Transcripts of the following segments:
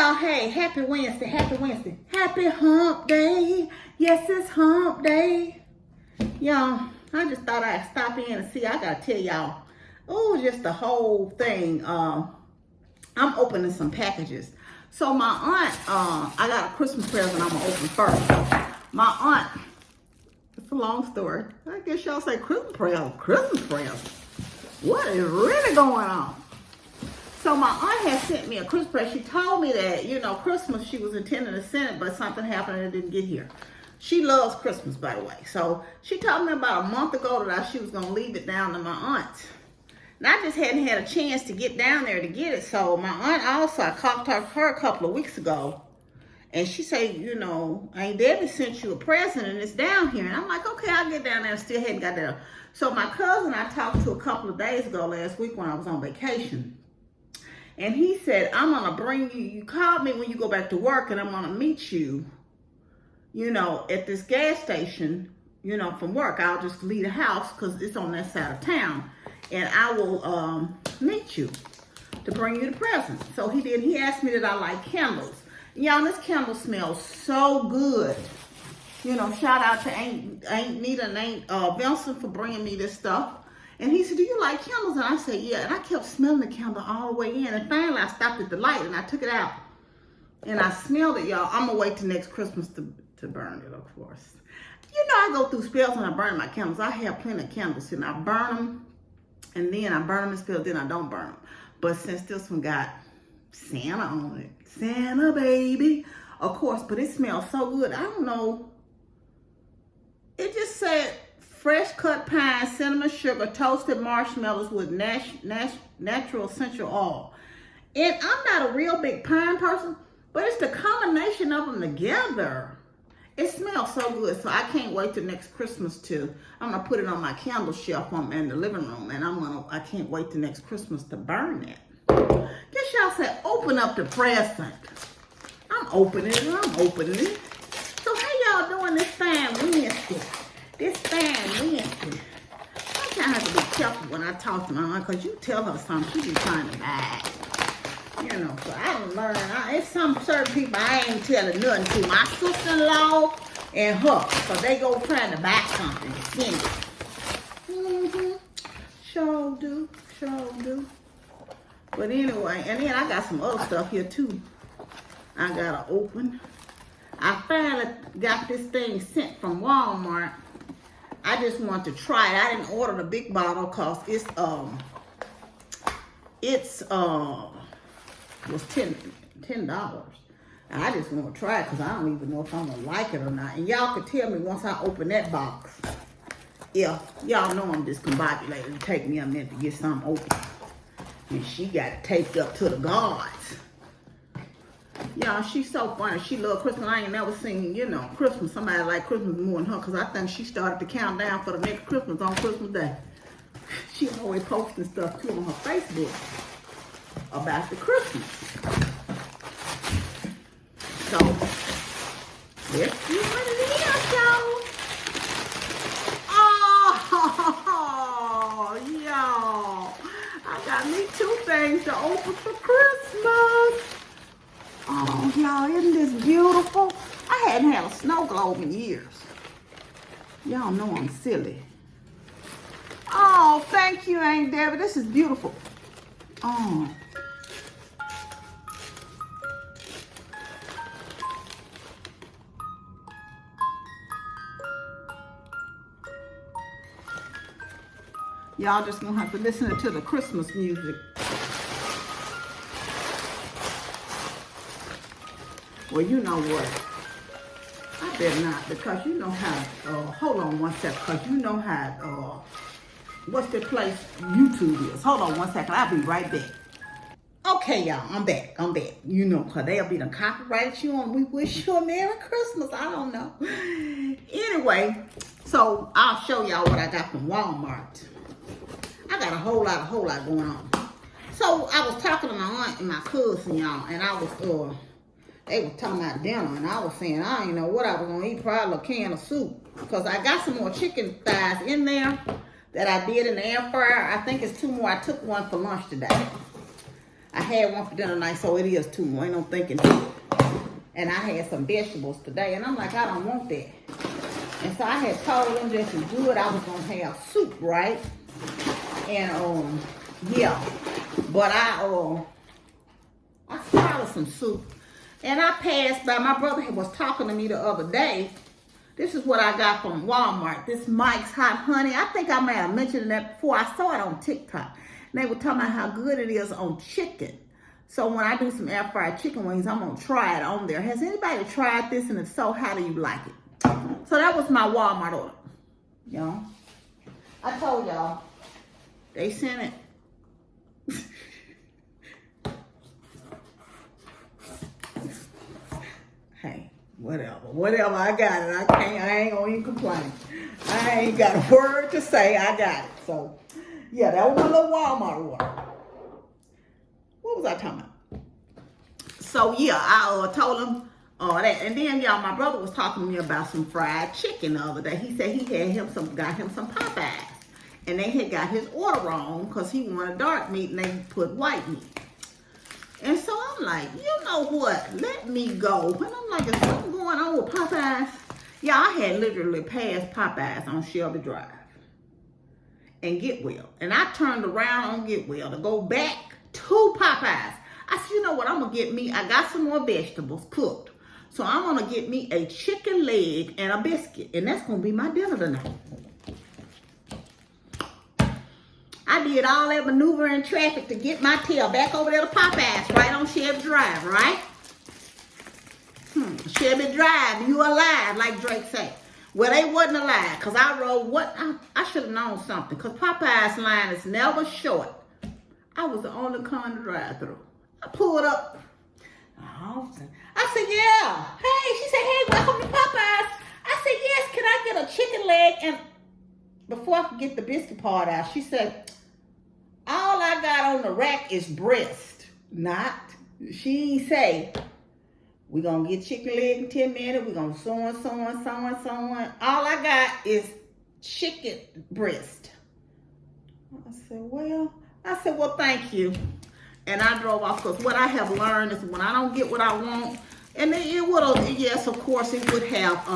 y'all, hey, happy Wednesday, happy hump day. Yes, it's hump day. Y'all, I just thought I'd stop in and see. I gotta tell y'all, oh, just the whole thing. I'm opening some packages. So my aunt, I got a Christmas present I'm gonna open first. My aunt, it's a long story. I guess y'all say Christmas present. What is really going on? So my aunt had sent me a Christmas present. She told me that, Christmas she was intending to send it, but something happened and it didn't get here. She loves Christmas, by the way. So she told me about a month ago that she was going to leave it down to my aunt's. And I just hadn't had a chance to get down there to get it. So my aunt also, I talked to her a couple of weeks ago. And she said, Aunt Debbie sent you a present and it's down here. And I'm like, okay, I'll get down there. And still hadn't got there. So my cousin I talked to a couple of days ago last week when I was on vacation. And he said, I'm going to bring you, you called me when you go back to work and I'm going to meet you, at this gas station, from work. I'll just leave the house because it's on that side of town. And I will meet you to bring you the present. So he did. He asked me that I like candles. Y'all, this candle smells so good. Shout out to Aunt Nita and Aunt Vincent for bringing me this stuff. And he said, do you like candles? And I said, yeah. And I kept smelling the candle all the way in. And finally, I stopped at the light and I took it out. And I smelled it, y'all. I'm going to wait till next Christmas to burn it, of course. I go through spells when I burn my candles. I have plenty of candles. And I burn them. And then I burn them in spells. Then I don't burn them. But since this one got Santa on it. Santa, baby. Of course. But it smells so good. I don't know. It just said fresh cut pine, cinnamon sugar, toasted marshmallows with natural essential oil. And I'm not a real big pine person, but it's the combination of them together. It smells so good, so I can't wait till next Christmas I'm gonna put it on my candle shelf in the living room, and I can't wait till next Christmas to burn it. Guess y'all said open up the present. I'm opening it. So how y'all doing this fine Wednesday? Sometimes I have to be careful when I talk to my aunt, because you tell her something, she be trying to buy. So I don't learn. It's some certain people I ain't telling nothing to. My sister-in-law and her. So they go trying to buy something and send it. Sure do. But anyway, and then I got some other stuff here too. I gotta open. I finally got this thing sent from Walmart. I just want to try it. I didn't order the big bottle because it's was $10. And I just want to try it because I don't even know if I'm gonna like it or not. And y'all can tell me once I open that box. Yeah, y'all know I'm discombobulated. It take me a minute to get something open. And she got it taped up to the guards. Y'all, she's so funny. She love Christmas. I ain't never seen, Christmas. Somebody like Christmas more than her, because I think she started the countdown for the next Christmas on Christmas Day. She always posting stuff too on her Facebook about the Christmas. So, let's see what it is, y'all. Oh, y'all. I got me 2 things to open for Christmas. Oh, y'all, isn't this beautiful? I hadn't had a snow globe in years. Y'all know I'm silly. Oh, thank you, Aunt Debbie. This is beautiful. Oh. Y'all just gonna have to listen to the Christmas music. Well, you know what? I better not, because you know how, hold on one second, because you know how, what's the place YouTube is. Hold on one second, I'll be right back. Okay, y'all, I'm back. Because they'll be done copyrighted you on We Wish You a Merry Christmas. I don't know. Anyway, so I'll show y'all what I got from Walmart. I got a whole lot going on. So I was talking to my aunt and my cousin, y'all, and I was, they were talking about dinner, and I was saying I didn't know what I was going to eat, probably a can of soup. Because I got some more chicken thighs in there that I did in the air fryer. I think it's 2 more. I took one for lunch today. I had one for dinner tonight, so it is two. Ain't no thinking. And I had some vegetables today, and I'm like, I don't want that. And so I had told them just as good I was gonna have soup, right? And yeah, but I swallowed some soup, and I passed by. My brother was talking to me the other day. This is what I got from Walmart. This Mike's Hot Honey. I think I may have mentioned that before. I saw it on TikTok. And they were talking about how good it is on chicken. So when I do some air fried chicken wings, I'm going to try it on there. Has anybody tried this? And if so, how do you like it? So that was my Walmart order. You know, I told y'all, they sent it. Hey. Whatever, I got it. I ain't gonna even complain. I ain't got a word to say, I got it. So, yeah, that was my little Walmart order. What was I talking about? So, yeah, I told him that. And then, y'all, my brother was talking to me about some fried chicken the other day. He said he got him some Popeyes. And they had got his order wrong because he wanted dark meat and they put white meat. And so I'm like, you know what? Let me go. And I'm like, is something going on with Popeyes? Yeah, I had literally passed Popeyes on Shelby Drive and Getwell. And I turned around on Getwell to go back to Popeyes. I said, you know what? I'm going to get me, I got some more vegetables cooked. So I'm going to get me a chicken leg and a biscuit. And that's going to be my dinner tonight. I did all that maneuver in traffic to get my tail back over there to Popeyes, right on Shelby Drive, right? Shelby Drive, you alive, like Drake said. Well, they wasn't alive, because I rode I should have known something, because Popeyes line is never short. I was the only car in the drive-thru. I pulled up. I said, yeah. Hey, she said, hey, welcome to Popeyes. I said, yes, can I get a chicken leg? And before I could get the biscuit part out, she said, all I got on the rack is breast. She ain't say, we're going to get chicken leg in 10 minutes. We're going to so on. All I got is chicken breast. I said, well, thank you. And I drove off because what I have learned is when I don't get what I want, and it would have, yes, of course, it would have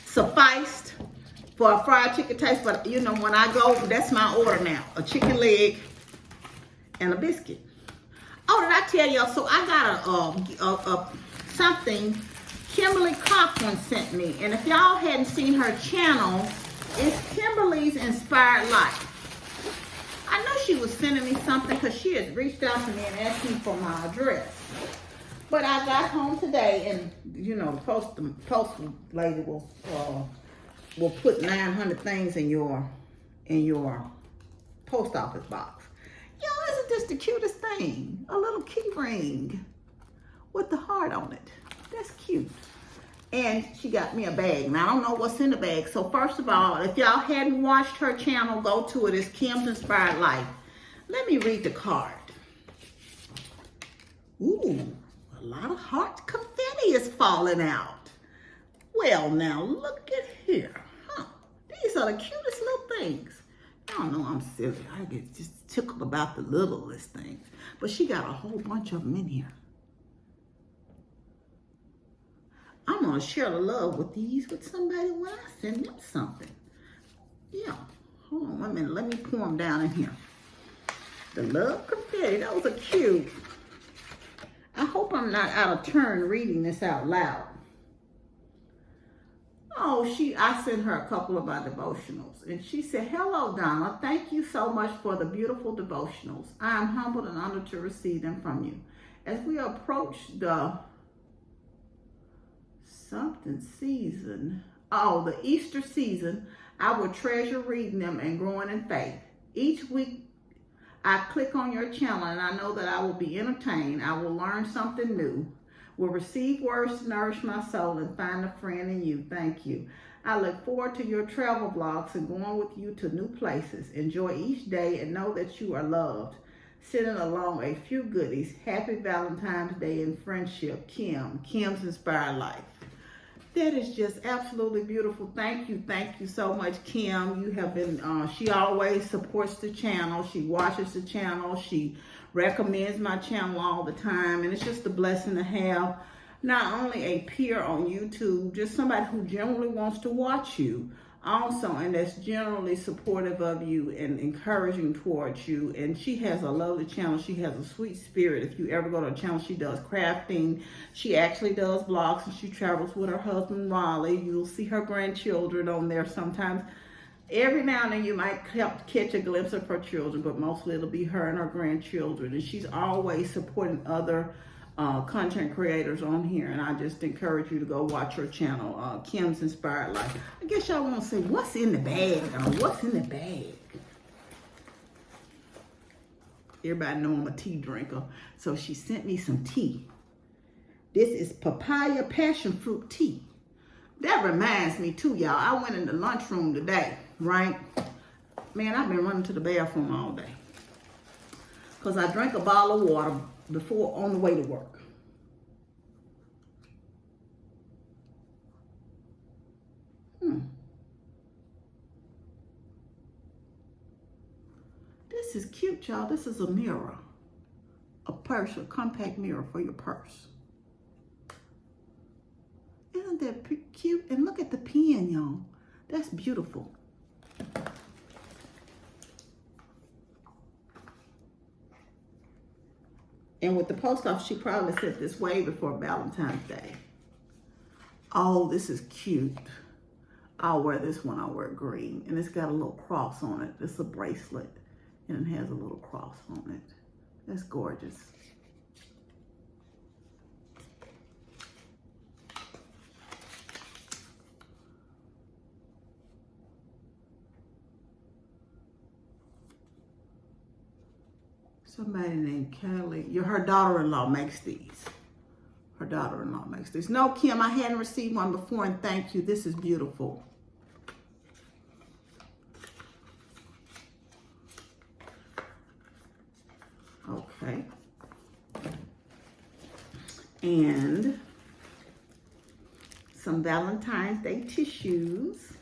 sufficed for a fried chicken taste, but you know, when I go, that's my order now. A chicken leg and a biscuit. Oh, did I tell y'all? So I got a something Kimberly Cochran sent me. And if y'all hadn't seen her channel, it's Kimberly's Inspired Life. I know she was sending me something because she has reached out to me and asked me for my address. But I got home today and, you know, the postal lady will put 900 things in your post office box. Y'all, isn't this the cutest thing? A little key ring with the heart on it. That's cute. And she got me a bag. Now, I don't know what's in the bag. So first of all, if y'all hadn't watched her channel, go to it. It's Kim's Inspired Life. Let me read the card. Ooh, a lot of heart confetti is falling out. Well, now, look at here. These are the cutest little things. Y'all know I'm silly. I get just tickled about the littlest things. But she got a whole bunch of them in here. I'm going to share the love with somebody when I send them something. Yeah. Hold on 1 minute. Let me pour them down in here. The love confetti. Those are cute. I hope I'm not out of turn reading this out loud. Oh, I sent her a couple of my devotionals. And she said, hello, Donna. Thank you so much for the beautiful devotionals. I am humbled and honored to receive them from you. As we approach the the Easter season, I will treasure reading them and growing in faith. Each week, I click on your channel and I know that I will be entertained. I will learn something new. Will receive words to nourish my soul and find a friend in you. Thank you. I look forward to your travel vlogs and going with you to new places. Enjoy each day and know that you are loved. Sending along a few goodies. Happy Valentine's Day and friendship. Kim's Inspired Life. That is just absolutely beautiful. Thank you so much, Kim. You have been, she always supports the channel. She watches the channel. She recommends my channel all the time, and it's just a blessing to have not only a peer on YouTube, just somebody who generally wants to watch you also, and that's generally supportive of you and encouraging towards you. And she has a lovely channel. She has a sweet spirit. If you ever go to her channel, she does crafting. She actually does vlogs, and she travels with her husband Raleigh. You'll see her grandchildren on there sometimes. Every now and then you might catch a glimpse of her children, but mostly it'll be her and her grandchildren. And she's always supporting other content creators on here, and I just encourage you to go watch her channel, Kim's Inspired Life. I guess y'all want to say, what's in the bag? What's in the bag? Everybody know I'm a tea drinker, so she sent me some tea. This is papaya passion fruit tea. That reminds me too, y'all. I went in the lunchroom today, right? Man, I've been running to the bathroom all day because I drank a bottle of water before on the way to work. This is cute, y'all. This is a mirror, a purse, a compact mirror for your purse. Isn't that cute? And look at the pen, y'all. That's beautiful. And with the post office, she probably sent this way before Valentine's Day. Oh, this is cute. I'll wear this one. I'll wear green. And it's got a little cross on it. It's a bracelet. And it has a little cross on it. That's gorgeous. Somebody named Kelly. Her daughter-in-law makes these. Her daughter-in-law makes these. No, Kim, I hadn't received one before, and thank you. This is beautiful. Okay. And some Valentine's Day tissues.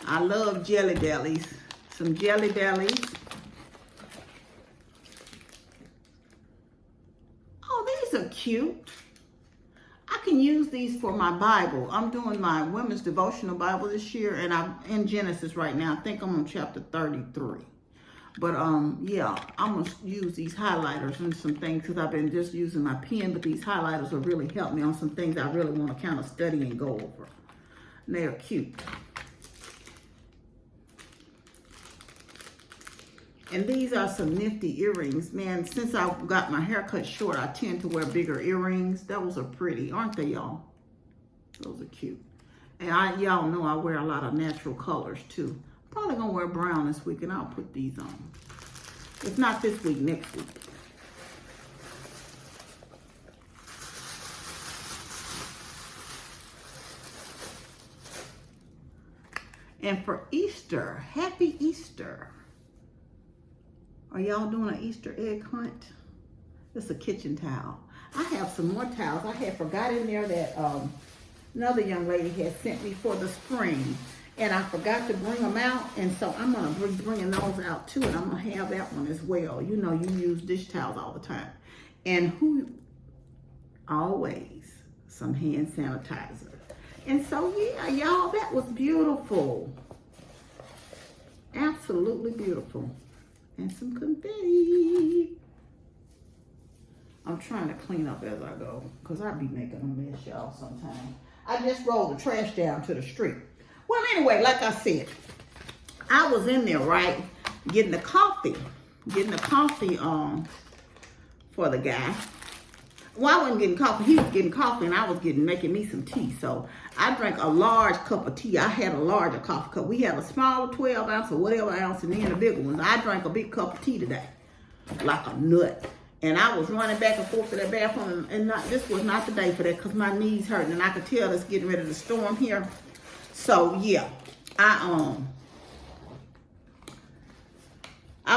I love Jelly Bellies. Some Jelly Bellies. Cute. I can use these for my Bible. I'm doing my women's devotional Bible this year, and I'm in Genesis right now. I think I'm on chapter 33. But yeah, I'm gonna use these highlighters and some things because I've been just using my pen, but these highlighters will really help me on some things I really want to kind of study and go over. And they are cute. And these are some nifty earrings. Man, since I got my hair cut short, I tend to wear bigger earrings. Those are pretty, aren't they, y'all? Those are cute. And y'all know I wear a lot of natural colors, too. Probably going to wear brown this week, and I'll put these on. If not this week, next week. And for Easter, happy Easter. Are y'all doing an Easter egg hunt? It's a kitchen towel. I have some more towels. I had forgot in there that another young lady had sent me for the spring. And I forgot to bring them out. And so I'm going to be bringing those out too. And I'm going to have that one as well. You know, you use dish towels all the time. And always some hand sanitizer. And so, yeah, y'all, that was beautiful. Absolutely beautiful. And some confetti. I'm trying to clean up as I go because I be making a mess, y'all, sometimes. I just rolled the trash down to the street. Well, anyway, like I said, I was in there, right, getting the coffee for the guy. Well, I wasn't getting coffee. He was getting coffee, and I was making me some tea. So I drank a large cup of tea. I had a larger coffee cup. We had a smaller 12 ounce or whatever ounce, and then the bigger ones. I drank a big cup of tea today, like a nut. And I was running back and forth to that bathroom, and this was not the day for that because my knees hurting, and I could tell it's getting ready to storm here. So yeah, I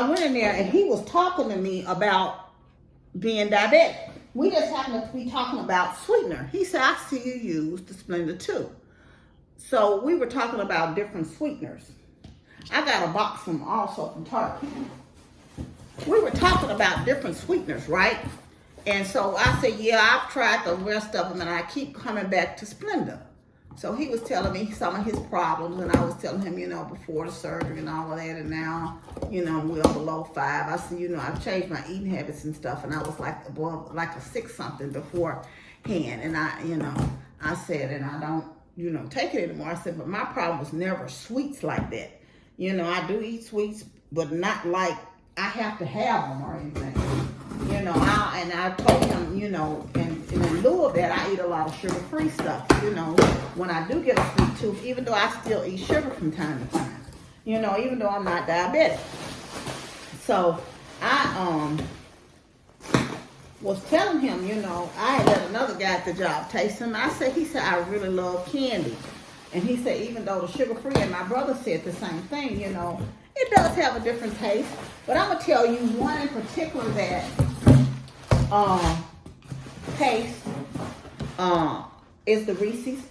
went in there, and he was talking to me about being diabetic. We just happened to be talking about sweetener. He said, I see you use the Splenda too. So we were talking about different sweeteners. I got a box also from Target. we were talking about different sweeteners, right? And so I said, yeah, I've tried the rest of them, and I keep coming back to Splenda. So he was telling me some of his problems, and I was telling him, before the surgery and all of that, and now, we're below 5. I said, I've changed my eating habits and stuff, and I was like above, like a 6 something beforehand, and I said, and I don't, take it anymore. I said, but my problem was never sweets like that. I do eat sweets, but not like I have to have them or anything. I told him, and in lieu of that, I eat a lot of sugar-free stuff. When I do get a sweet tooth, even though I still eat sugar from time to time, even though I'm not diabetic. So I was telling him, I had let another guy at the job taste him. He said, I really love candy. And he said, even though the sugar-free, and my brother said the same thing, it does have a different taste. But I'm going to tell you one in particular that taste is the Reese's.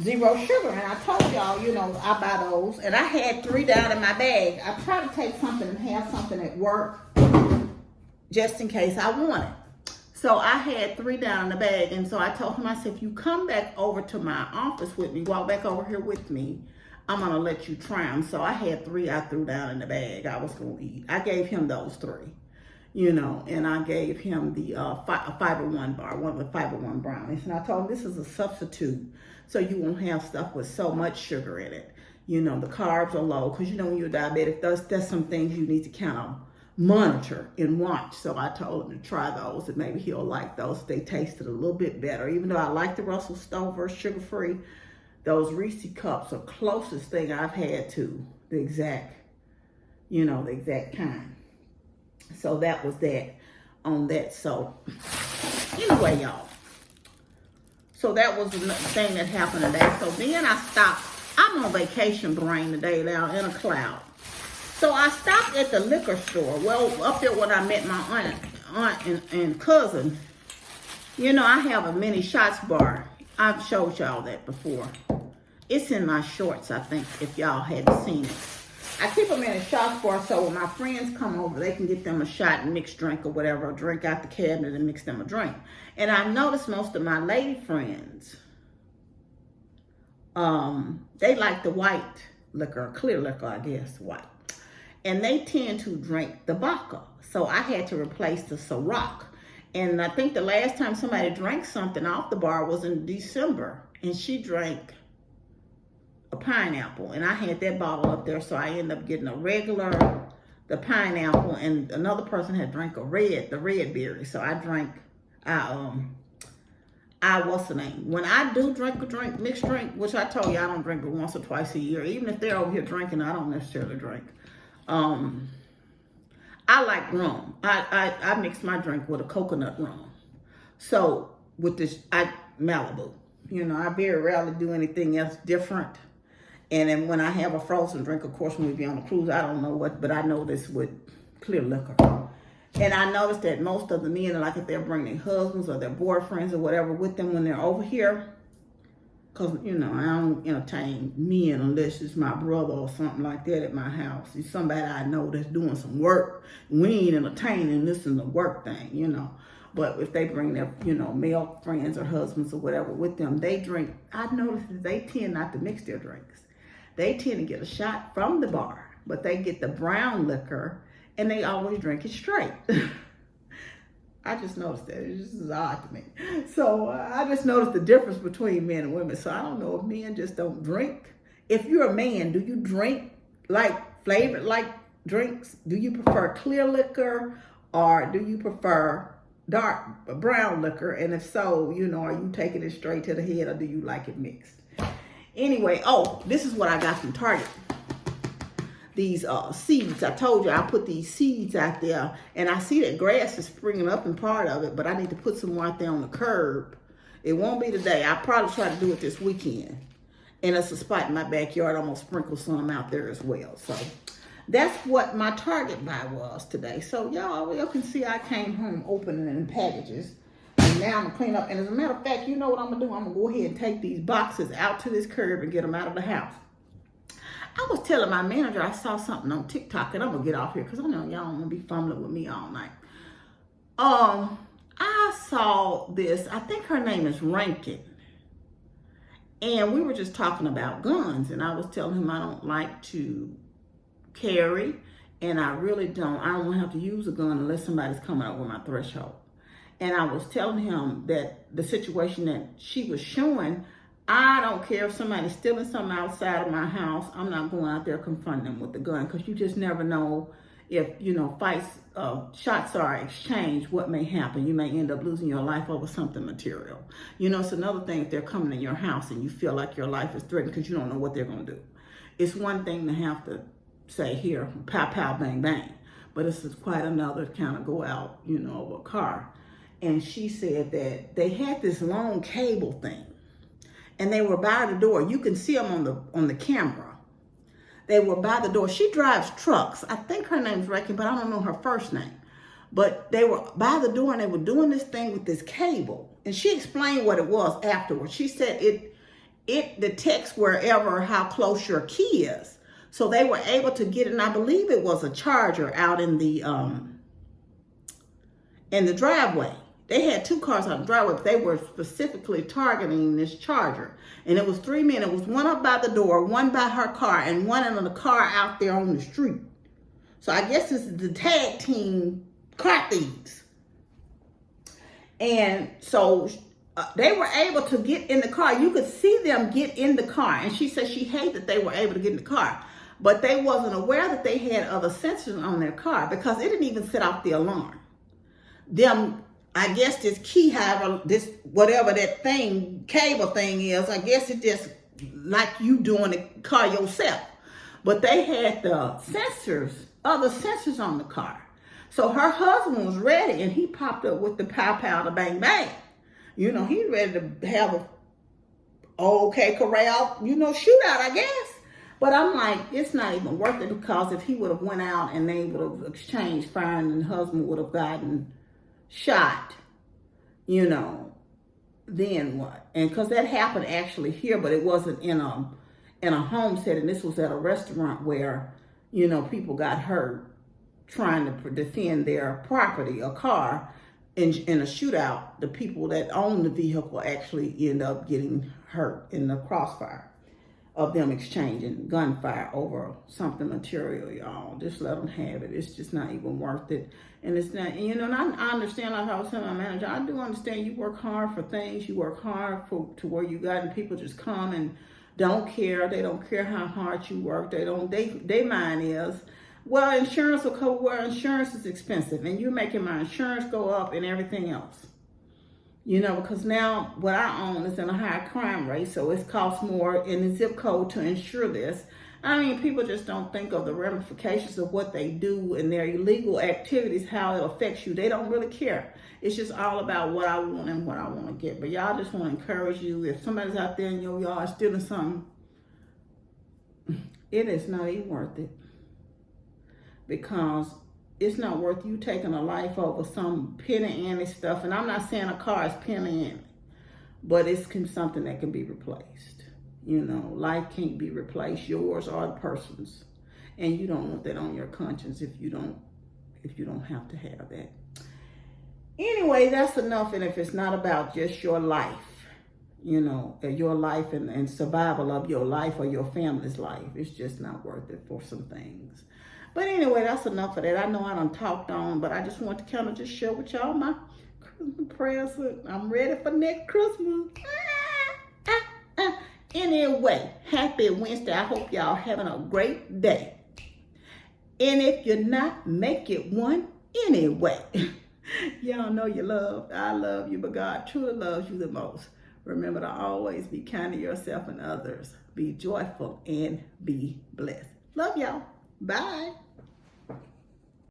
Zero sugar. And I told y'all, I buy those. And I had 3 down in my bag. I try to take something and have something at work just in case I want it. So I had 3 down in the bag. And so I told him, I said, if you come back over to my office with me, walk back over here with me, I'm going to let you try them. So I had 3 I threw down in the bag I was going to eat. I gave him those 3, and I gave him the Fiber One bar, one of the Fiber One brownies. And I told him this is a substitute, so you won't have stuff with so much sugar in it. The carbs are low, because when you're diabetic, that's some things you need to kind of monitor and watch. So I told him to try those, and maybe he'll like those. They tasted a little bit better. Even though I like the Russell Stover sugar-free, those Reese cups are closest thing I've had to the exact kind. So that was that on that. So anyway, y'all. So that was the thing that happened today. So then I stopped. I'm on vacation brain today now in a cloud. So I stopped at the liquor store. Well, up there when I met my aunt and cousin. I have a mini shots bar. I've showed y'all that before. It's in my shorts, I think, if y'all hadn't seen it. I keep them in a shot bar so when my friends come over, they can get them a shot and mixed drink or whatever, or drink out the cabinet and mix them a drink. And I've noticed most of my lady friends, they like the white liquor, clear liquor, I guess, white. And they tend to drink the vodka. So I had to replace the Ciroc. And I think the last time somebody drank something off the bar was in December. And she drank a pineapple. And I had that bottle up there. So I ended up getting a regular, the pineapple. And another person had drank the red berry. So I drank, what's the name? When I do drink a drink, mixed drink, which I told you I don't drink it once or twice a year. Even if they're over here drinking, I don't necessarily drink. I like rum. I mix my drink with a coconut rum. So with this, Malibu. I very rarely do anything else different. And then when I have a frozen drink, of course, when we be on a cruise, I don't know what, but I know this with clear liquor. And I noticed that most of the men, like if they're bringing their husbands or their boyfriends or whatever with them when they're over here, because, I don't entertain men unless it's my brother or something like that at my house. It's somebody I know that's doing some work. We ain't entertaining, this is a work thing, But if they bring their, male friends or husbands or whatever with them, they drink. I've noticed that they tend not to mix their drinks. They tend to get a shot from the bar, but they get the brown liquor and they always drink it straight. I just noticed that. It just is odd to me. So I just noticed the difference between men and women. So I don't know if men just don't drink. If you're a man, do you drink like flavored like drinks? Do you prefer clear liquor or do you prefer dark brown liquor? And if so, are you taking it straight to the head or do you like it mixed? Anyway, this is what I got from Target. These seeds. I told you I put these seeds out there, and I see that grass is springing up in part of it, but I need to put some more out there on the curb. It won't be today. I'll probably try to do it this weekend. And it's a spot in my backyard. I'm going to sprinkle some out there as well. So that's what my Target buy was today. So y'all can see I came home opening in packages. And now I'm going to clean up. And as a matter of fact, you know what I'm going to do? I'm going to go ahead and take these boxes out to this curb and get them out of the house. I was telling my manager I saw something on TikTok, and I'm gonna get off here because I know y'all don't want to be fumbling with me all night. I saw this. I think her name is Rankin, and we were just talking about guns, and I was telling him I don't like to carry, and I really don't. I don't want to have to use a gun unless somebody's coming over my threshold. And I was telling him that the situation that she was showing, I don't care if somebody's stealing something outside of my house. I'm not going out there confronting them with the gun, because you just never know if, shots are exchanged, what may happen. You may end up losing your life over something material. It's another thing if they're coming in your house and you feel like your life is threatened because you don't know what they're going to do. It's one thing to have to say, here, pow, pow, bang, bang. But it's quite another to kind of go out, over a car. And she said that they had this long cable thing, and they were by the door. You can see them on the camera. They were by the door. She drives trucks. I think her name's Reckon, but I don't know her first name. But they were by the door, and they were doing this thing with this cable. And she explained what it was afterwards. She said it detects how close your key is. So they were able to get it, and I believe it was a charger out in the driveway. They had 2 cars out in the driveway, but they were specifically targeting this charger. And it was 3 men. It was one up by the door, one by her car, and one in the car out there on the street. So I guess this is the tag team car thieves. And so they were able to get in the car. You could see them get in the car. And she said she hated that they were able to get in the car. But they wasn't aware that they had other sensors on their car, because it didn't even set off the alarm. I guess this key, this whatever that cable thing is, I guess it just like you doing the car yourself. But they had the other sensors on the car. So her husband was ready, and he popped up with the pow pow, the bang bang. He's ready to have a corral, shootout, I guess. But I'm like, it's not even worth it, because if he would have went out and they would have exchanged fire and the husband would have gotten shot, then what? And because that happened actually here, but it wasn't in a home setting. This was at a restaurant where, people got hurt trying to defend their property, a car, in a shootout. The people that owned the vehicle actually end up getting hurt in the crossfire of them exchanging gunfire over something material, y'all. Just let them have it. It's just not even worth it. And it's not, and I understand, like I was telling my manager, I do understand you work hard for things. You work hard to where you got, and people just come and don't care. They don't care how hard you work. They mind is, well, insurance will cover where insurance is expensive, and you're making my insurance go up and everything else. Because now what I own is in a higher crime rate, so it costs more in the zip code to insure this. I mean, people just don't think of the ramifications of what they do and their illegal activities, how it affects you. They don't really care. It's just all about what I want and what I want to get. But y'all, just want to encourage you, if somebody's out there in your yard stealing something, it is not even worth it. Because it's not worth you taking a life over some penny-ante stuff. And I'm not saying a car is penny-ante, but it's something that can be replaced. Life can't be replaced, yours or the person's. And you don't want that on your conscience if you don't have to have that. Anyway, that's enough. And if it's not about just your life, your life and survival of your life or your family's life, it's just not worth it for some things. But anyway, that's enough of that. I know I done talked on, but I just want to kind of just share with y'all my Christmas prayers. I'm ready for next Christmas. Anyway, happy Wednesday. I hope y'all having a great day. And if you're not, make it one anyway. Y'all know you're loved. I love you, but God truly loves you the most. Remember to always be kind to yourself and others. Be joyful and be blessed. Love y'all. Bye.